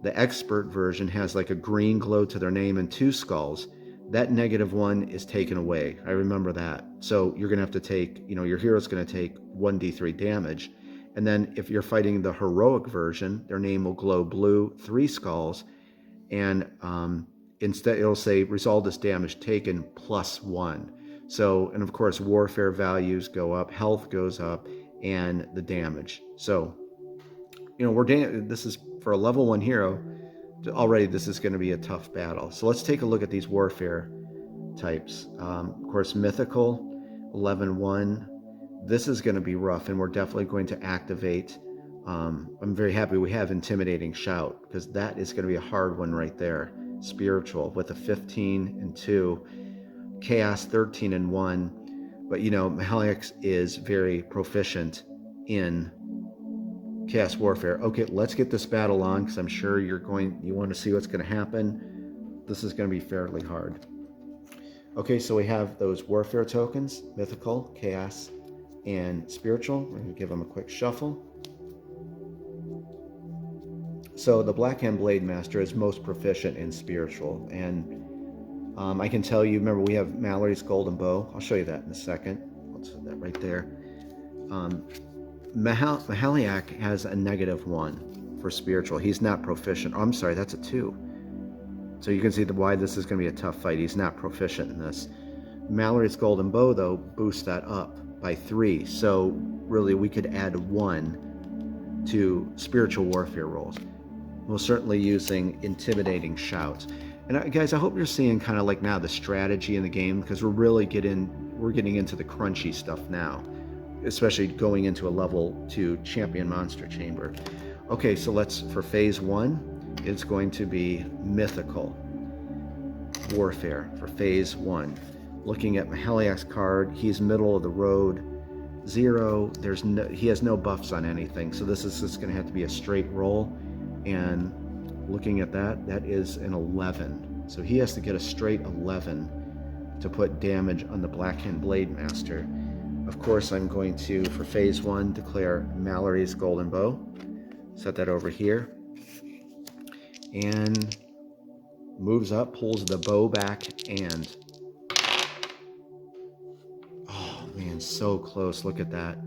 The expert version has like a green glow to their name and 2 skulls. That -1 is taken away. I remember that. So you're going to have to take, your hero's going to take 1d3 damage. And then if you're fighting the heroic version, their name will glow blue, 3 skulls, and instead it'll say resolve this damage taken +1. So, and of course, warfare values go up, health goes up, and the damage. So, this is for a level 1 hero. Already, this is going to be a tough battle. So let's take a look at these warfare types. Of course, mythical, 11-1. This is going to be rough, and we're definitely going to activate. I'm very happy we have Intimidating Shout, because that is going to be a hard one right there. Spiritual with a 15-2, Chaos 13-1. But Melhiliak is very proficient in Chaos Warfare. Okay, let's get this battle on, because I'm sure you want to see what's going to happen. This is going to be fairly hard. Okay, so we have those warfare tokens, mythical, chaos, and spiritual. We're going to give them a quick shuffle. So the Blackhand Blade Master is most proficient in spiritual, and I can tell you, remember we have Mallory's Golden Bow. I'll show you that in a second. Let's put that right there. Melhiliak has a -1 for spiritual. He's not proficient. Oh, I'm sorry, that's a 2. So you can see why this is going to be a tough fight. He's not proficient in this. Mallory's Golden Bow, though, boosts that up by 3. So really, we could add 1 to spiritual warfare rolls. We're certainly using Intimidating Shouts. And guys, I hope you're seeing kind of like now the strategy in the game, because we're getting into the crunchy stuff now, especially going into a level 2 champion monster chamber. Okay, so for phase 1, it's going to be mythical warfare for phase 1. Looking at Melhiliak's card, he's middle of the road, 0. He has no buffs on anything, so this is just going to have to be a straight roll. And looking at that is an 11. So he has to get a straight 11 to put damage on the Blackhand Blade Master. Of course, I'm going to, for phase 1, declare Mallory's Golden Bow. Set that over here. And moves up, pulls the bow back, and... oh, man, so close. Look at that.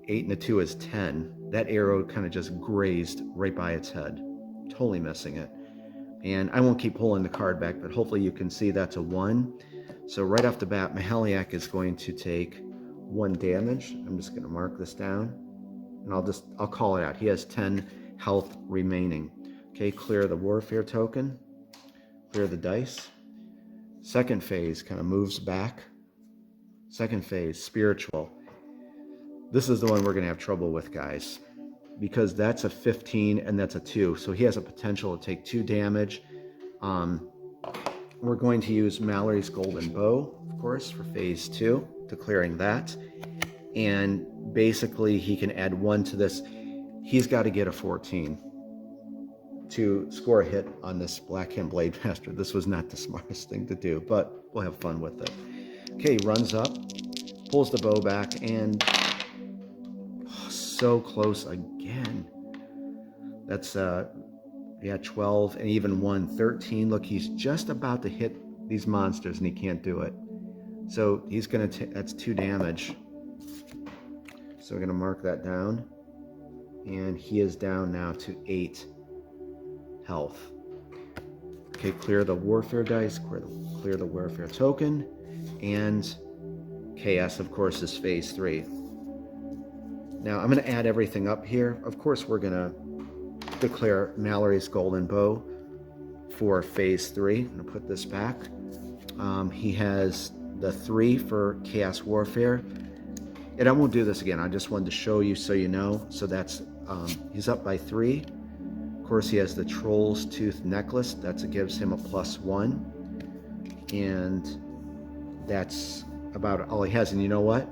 8 and a 2 is 10. That arrow kind of just grazed right by its head. Totally missing it. And I won't keep pulling the card back, but hopefully you can see that's a 1. So right off the bat, Melhiliak is going to take 1 damage. I'm just going to mark this down, and I'll call it out. He has 10 health remaining. Okay, clear the warfare token, clear the dice. Second phase kind of moves back. Second phase, spiritual. This is the one we're going to have trouble with, guys, because that's a 15 and that's a 2. So he has a potential to take 2 damage. We're going to use Mallory's Golden Bow, of course, for phase 2, declaring that. And basically, he can add 1 to this. He's got to get a 14 to score a hit on this Blackhand Blade Master. This was not the smartest thing to do, but we'll have fun with it. Okay, runs up, pulls the bow back, and so close again. That's 12 and even 1, 13. Look, he's just about to hit these monsters and he can't do it. So he's gonna that's 2 damage. So we're gonna mark that down, and he is down now to 8 health. Okay, clear the warfare dice, clear the warfare token, and chaos, of course, is phase 3. Now I'm going to add everything up here. Of course, we're going to declare Mallory's Golden Bow for phase 3. I'm going to put this back. He has the 3 for Chaos Warfare. And I won't do this again. I just wanted to show you so you know. So that's, he's up by 3. Of course, he has the Troll's Tooth Necklace. That gives him a +1. And that's about all he has. And you know what?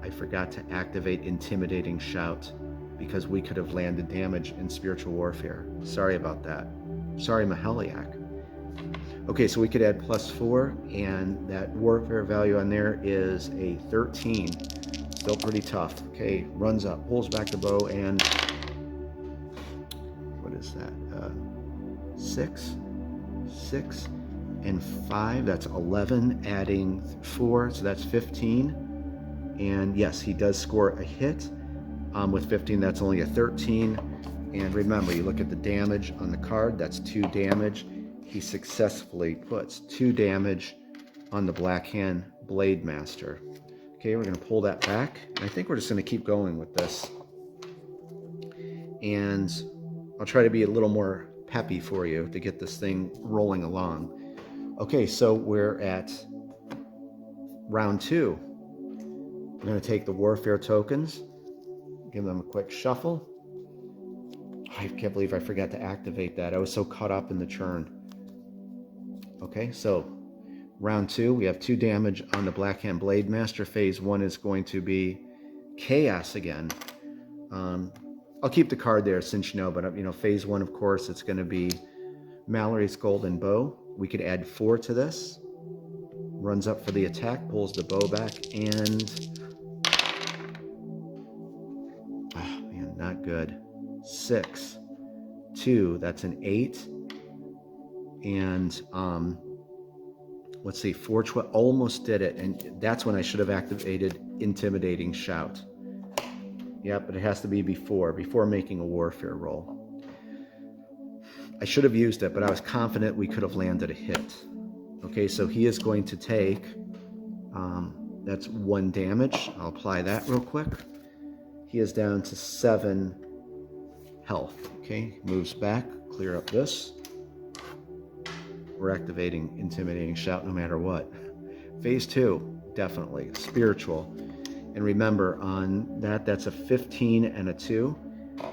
I forgot to activate Intimidating Shout, because we could have landed damage in Spiritual Warfare. Sorry about that. Sorry, Melhiliak. Okay, so we could add +4, and that warfare value on there is a 13. Still pretty tough. Okay, runs up, pulls back the bow, and what is that? 6 and 5. That's 11. Adding 4, so that's 15. And yes, he does score a hit. With 15, that's only a 13. And remember, you look at the damage on the card, that's 2 damage. He successfully puts 2 damage on the Black Hand Blade Master. Okay, we're going to pull that back. I think we're just going to keep going with this. And I'll try to be a little more peppy for you to get this thing rolling along. Okay, so we're at round 2. We're going to take the Warfare tokens, give them a quick shuffle. I can't believe I forgot to activate that. I was so caught up in the churn. Okay, so round 2, we have 2 damage on the Black Hand Blade Master. Phase 1 is going to be Chaos again. I'll keep the card there since you know, but phase 1, of course, it's going to be Mallory's Golden Bow. We could add 4 to this. Runs up for the attack, pulls the bow back, and oh man, not good. 6, 2, that's an 8, and let's see, 4, 12, almost did it, and that's when I should have activated Intimidating Shout. Yep, but it has to be before making a Warfare roll. I should have used it, but I was confident we could have landed a hit. Okay, so he is going to take, that's 1 damage. I'll apply that real quick. He is down to 7 health. Okay, moves back, clear up this. We're activating Intimidating Shout no matter what. Phase 2, definitely. Spiritual. And remember, on that's a 15 and a 2.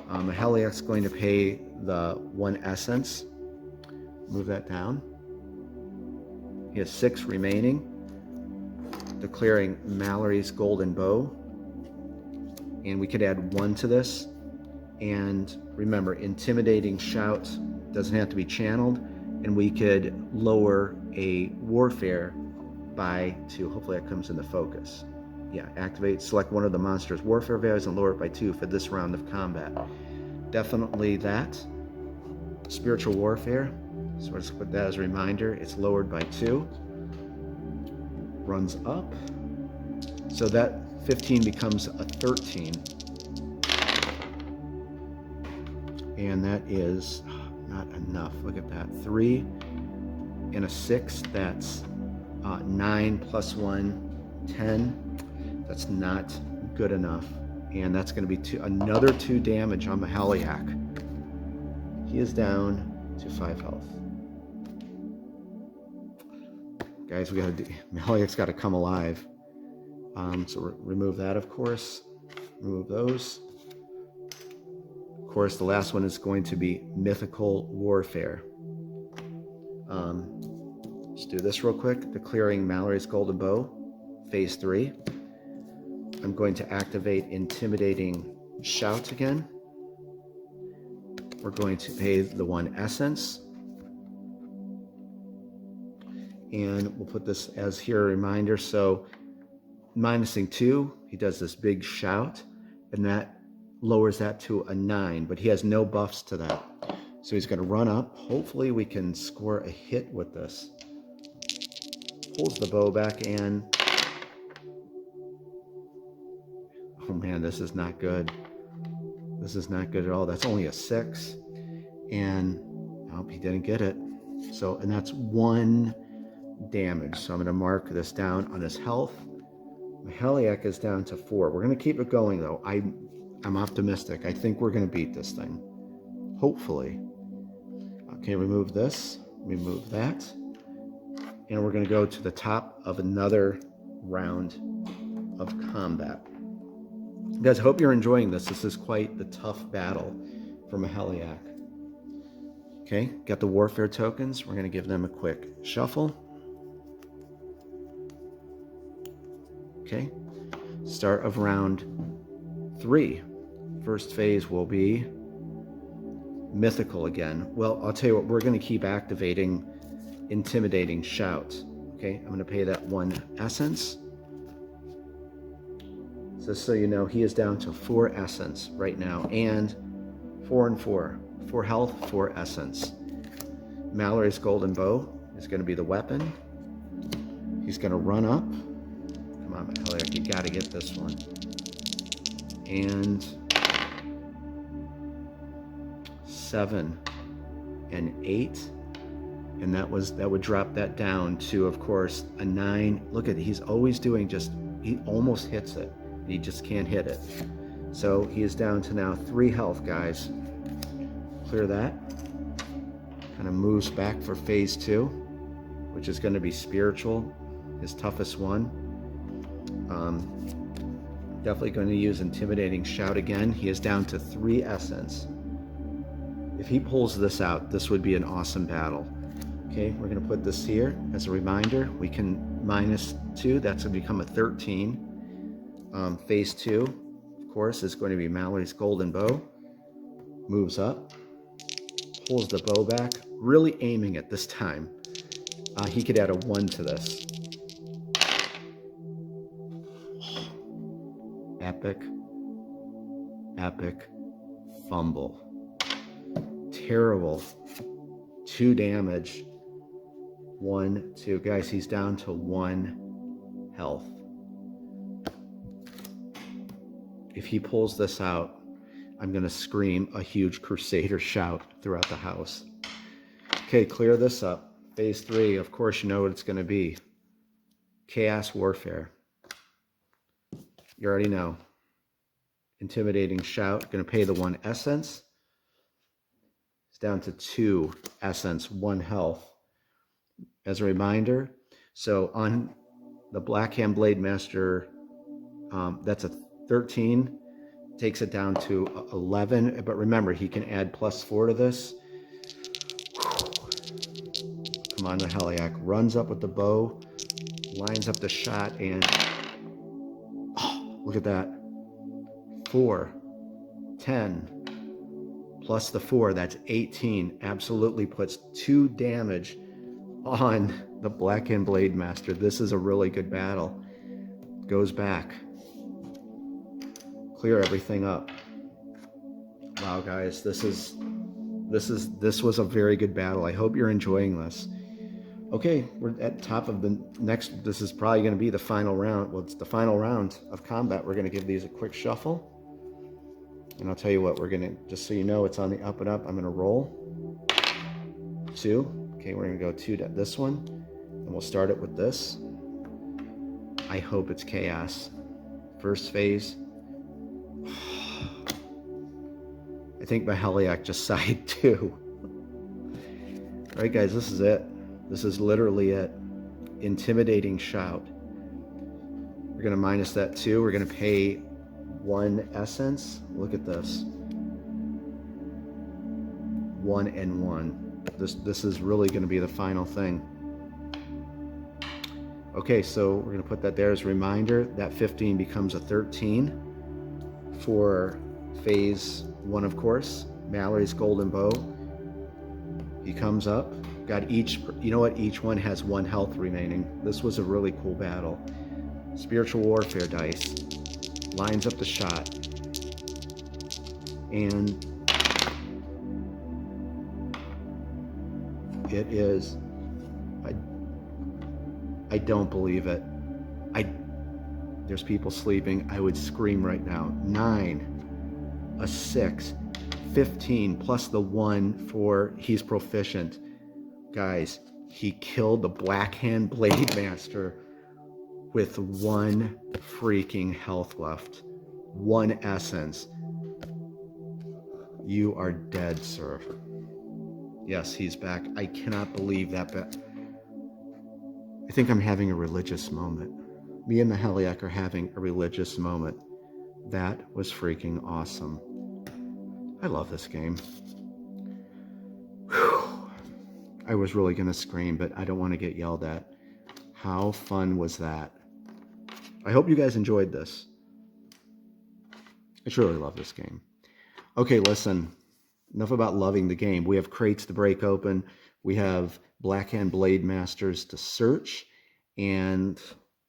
Melhiliak's going to pay the 1 essence. Move that down. He has 6 remaining. Declaring Mallory's Golden Bow. And we could add 1 to this. And remember, Intimidating Shout doesn't have to be channeled. And we could lower a Warfare by 2. Hopefully that comes into focus. Yeah, activate, select one of the monster's Warfare values and lower it by 2 for this round of combat. Definitely that. Spiritual Warfare. So we'll just put that as a reminder. It's lowered by 2. Runs up. So that 15 becomes a 13. And that is not enough. Look at that. 3 and a 6. That's 9 plus 1, 10. That's not good enough. And that's going to be another 2 damage on Melhiliak. He is down to 5 health. Guys, we got to do, Melhiliak's got to come alive. So remove that, of course. Remove those. Of course, the last one is going to be Mythical Warfare. Let's do this real quick. Declaring Mallory's Golden Bow. Phase 3. I'm going to activate Intimidating Shout again. We're going to pay the 1 essence. And we'll put this as here a reminder. So minusing 2, he does this big shout, and that lowers that to a 9, but he has no buffs to that. So he's going to run up. Hopefully we can score a hit with this. Pulls the bow back and oh man, this is not good. This is not good at all. That's only a 6. And nope, he didn't get it. So, and that's 1 damage. So I'm going to mark this down on his health. Melhiliak is down to 4. We're going to keep it going though. I'm optimistic. I think we're going to beat this thing. Hopefully. Okay, remove this. Remove that. And we're going to go to the top of another round of combat. Guys, I hope you're enjoying this. This is quite the tough battle for Melhiliak. Okay, got the Warfare tokens. We're going to give them a quick shuffle. Okay, start of round 3. First phase will be Mythical again. Well, I'll tell you what, we're going to keep activating Intimidating Shout. Okay, I'm going to pay that 1 essence. So you know, he is down to 4 essence right now, and 4 and 4. 4 health, 4 essence. Mallory's Golden Bow is going to be the weapon. He's going to run up. Come on, Melhiliak, you got to get this one. And 7, and 8. And that would drop that down to, of course, a 9. Look at it, he's always doing he almost hits it. He just can't hit it. So he is down to now 3 health, guys. Clear that. Kind of moves back for phase 2, which is going to be spiritual, his toughest one. Definitely going to use intimidating shout again. He is down to 3 essence. If he pulls this out, this would be an awesome battle. Okay, we're going to put this here as a reminder. We can -2, that's going to become a 13. Phase 2, of course, is going to be Mallory's golden bow. Moves up, pulls the bow back, really aiming it this time. He could add a 1 to this. Epic fumble. Terrible. 2 damage. 1, 2. Guys, he's down to 1 health. If he pulls this out, I'm going to scream a huge Crusader shout throughout the house. Okay, clear this up. Phase 3, of course, you know what it's going to be. Chaos Warfare. You already know. Intimidating shout. Going to pay the 1 essence. It's down to 2 essence, 1 health. As a reminder, so on the Blackhand Blade Master, that's a 13. Takes it down to 11. But remember, he can add +4 to this. Come on, Melhiliak. Runs up with the bow. Lines up the shot, and look at that. 4, 10, plus the 4, that's 18. Absolutely puts 2 damage on the Blackhand Blade Master. This is a really good battle. Goes back. Clear everything up. Wow, guys, this was a very good battle. I hope you're enjoying this. Okay, we're at the top of the next. This is probably going to be the final round. Well, it's the final round of combat. We're going to give these a quick shuffle. And I'll tell you what, we're going to, just so you know, it's on the up and up. I'm going to roll 2. Okay, we're going to go 2 to this one. And we'll start it with this. I hope it's chaos. First phase. I think Melhiliak just sighed too. All right, guys, this is it. This is literally it. Intimidating shout. We're going to minus that 2. We're going to pay 1 essence. Look at this. 1 and 1. This is really going to be the final thing. Okay, so we're going to put that there as a reminder. That 15 becomes a 13 for phase 1, of course. Mallory's golden bow. He comes up. Got each, you know what? Each one has 1 health remaining. This was a really cool battle. Spiritual warfare dice. Lines up the shot. And it is, I don't believe it. There's people sleeping. I would scream right now. 9, a 6, 15 plus the 1 for he's proficient. Guys, he killed the Blackhand Blade Master with 1 freaking health left. 1 essence. You are dead, sir. Yes, he's back. I cannot believe that. I think I'm having a religious moment. Me and Melhiliak are having a religious moment. That was freaking awesome. I love this game. Whew. I was really going to scream, but I don't want to get yelled at. How fun was that? I hope you guys enjoyed this. I truly love this game. Okay, listen. Enough about loving the game. We have crates to break open. We have Blackhand Blade Masters to search. And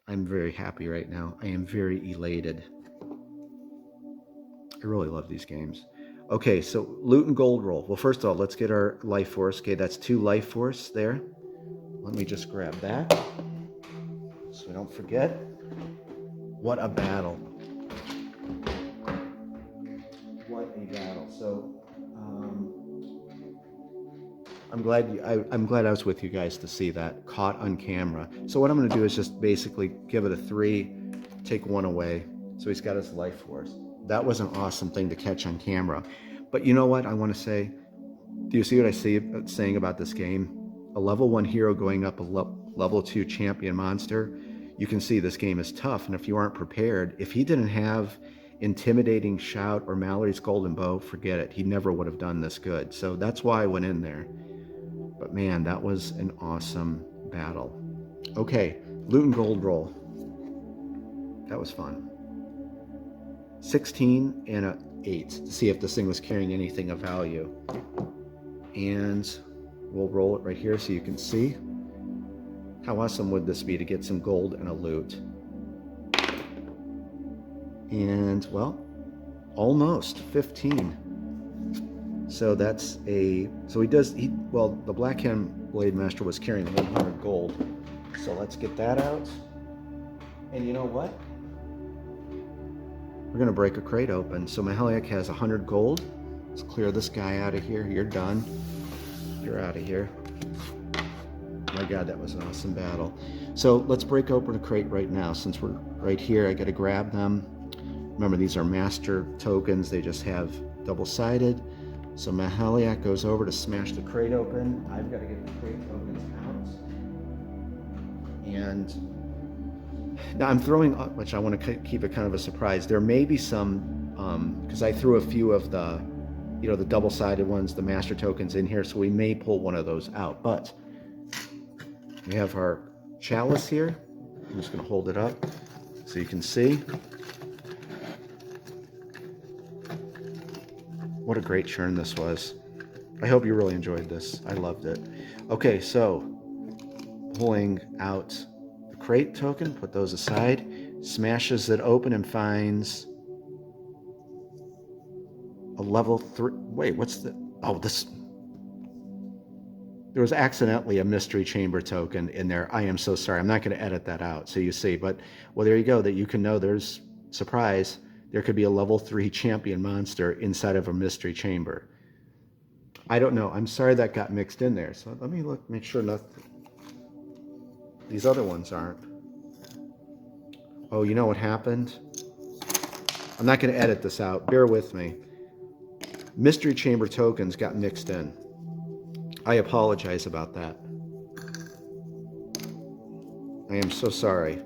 I'm very happy right now. I am very elated. I really love these games. Okay, so loot and gold roll. Well, first of all, let's get our life force. Okay, that's 2 life force there. Let me just grab that so I don't forget. What a battle. What a battle. So, I'm glad I was with you guys to see that caught on camera. So what I'm going to do is just basically give it a 3, take 1 away. So he's got his life force. That was an awesome thing to catch on camera. But you know what I want to say? Do you see what I see saying about this game? A level 1 hero going up a level 2 champion monster. You can see this game is tough, and if you aren't prepared, if he didn't have Intimidating Shout or Mallory's Golden Bow, forget it. He never would have done this good. So that's why I went in there. But man, that was an awesome battle. Okay, loot and gold roll. That was fun. 16 and a 8 to see if this thing was carrying anything of value. And we'll roll it right here so you can see. How awesome would this be to get some gold and a loot? And, well, almost 15. So that's a, so well, the Black Hand Blade Master was carrying 100 gold. So let's get that out. And you know what? We're going to break a crate open. So Melhiliak has 100 gold. Let's clear this guy out of here. You're done. You're out of here. My God, that was an awesome battle. So let's break open a crate right now. Since we're right here, I got to grab them. Remember, these are master tokens. They just have double-sided. So Melhiliak goes over to smash the crate open. I've got to get the crate tokens out. And now I'm throwing, which I want to keep it kind of a surprise. There may be some, because I threw a few of the, the double-sided ones, the master tokens in here, so we may pull one of those out. But we have our chalice here. I'm just going to hold it up so you can see. What a great churn this was. I hope you really enjoyed this. I loved it. Okay, so pulling out the crate token, put those aside, smashes it open and finds a level 3. Wait, what's the... Oh, this... There was accidentally a mystery chamber token in there. I am so sorry. I'm not going to edit that out so you see. But, well, there you go. That you can know there's, surprise, there could be a level 3 champion monster inside of a mystery chamber. I don't know. I'm sorry that got mixed in there. So let me look, make sure nothing. These other ones aren't. Oh, you know what happened? I'm not going to edit this out. Bear with me. Mystery chamber tokens got mixed in. I apologize about that. I am so sorry.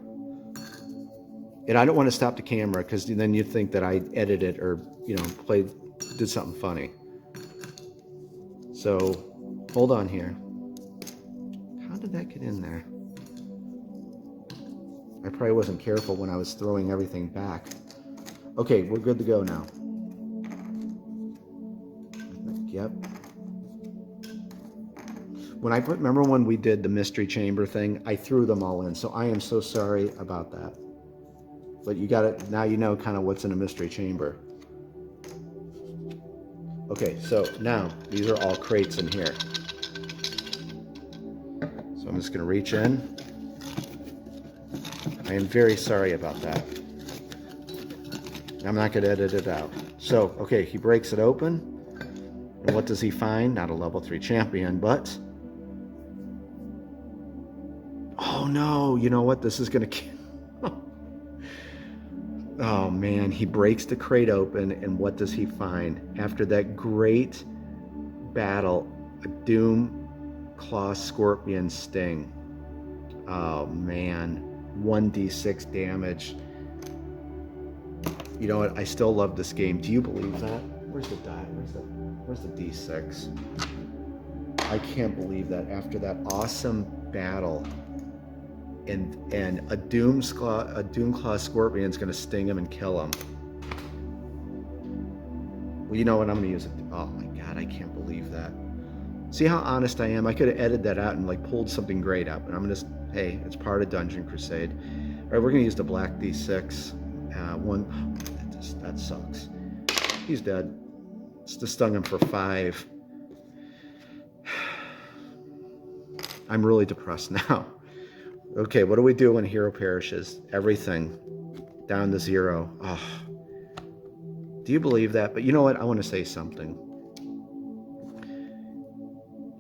And I don't want to stop the camera because then you'd think that I edited or, did something funny. So, hold on here. How did that get in there? I probably wasn't careful when I was throwing everything back. Okay, we're good to go now. Yep. Remember when we did the mystery chamber thing? I threw them all in, so I am so sorry about that. But you got it, now you know kind of what's in a mystery chamber. Okay, so now these are all crates in here. So I'm just going to reach in. I am very sorry about that. I'm not going to edit it out. So, okay, he breaks it open. And what does he find? Not a level 3 champion, but... Oh no, you know what? This is going to... Oh man, he breaks the crate open, and what does he find? After that great battle, a Doom Claw Scorpion Sting. Oh man, 1d6 damage. You know what? I still love this game. Do you believe that? Where's the die? Where's the d6? I can't believe that after that awesome battle, and a Doom Claw Scorpion is going to sting him and kill him. Well, you know what? I'm going to use it. Oh my God, I can't believe that. See how honest I am? I could have edited that out and pulled something great out, but I'm just, hey, it's part of Dungeon Crusade. All right, we're going to use the black d6. That sucks. He's dead. Just stung him for 5. I'm really depressed now. Okay, what do we do when a hero perishes? Everything down to 0. Oh. Do you believe that? But you know what? I want to say something.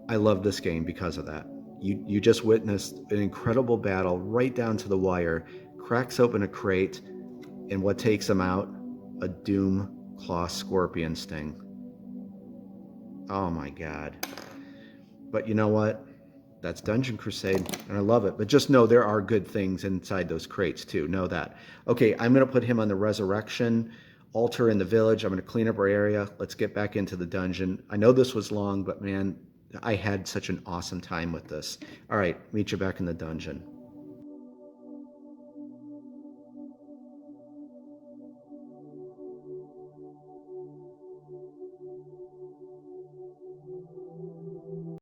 I love this game because of that. You just witnessed an incredible battle right down to the wire, cracks open a crate, and what takes him out? A Doom Claw Scorpion Sting. Oh my God. But you know what? That's Dungeon Crusade, and I love it. But just know there are good things inside those crates too. Know that. Okay, I'm going to put him on the resurrection altar in the village. I'm going to clean up our area. Let's get back into the dungeon. I know this was long, but man, I had such an awesome time with this. All right, meet you back in the dungeon.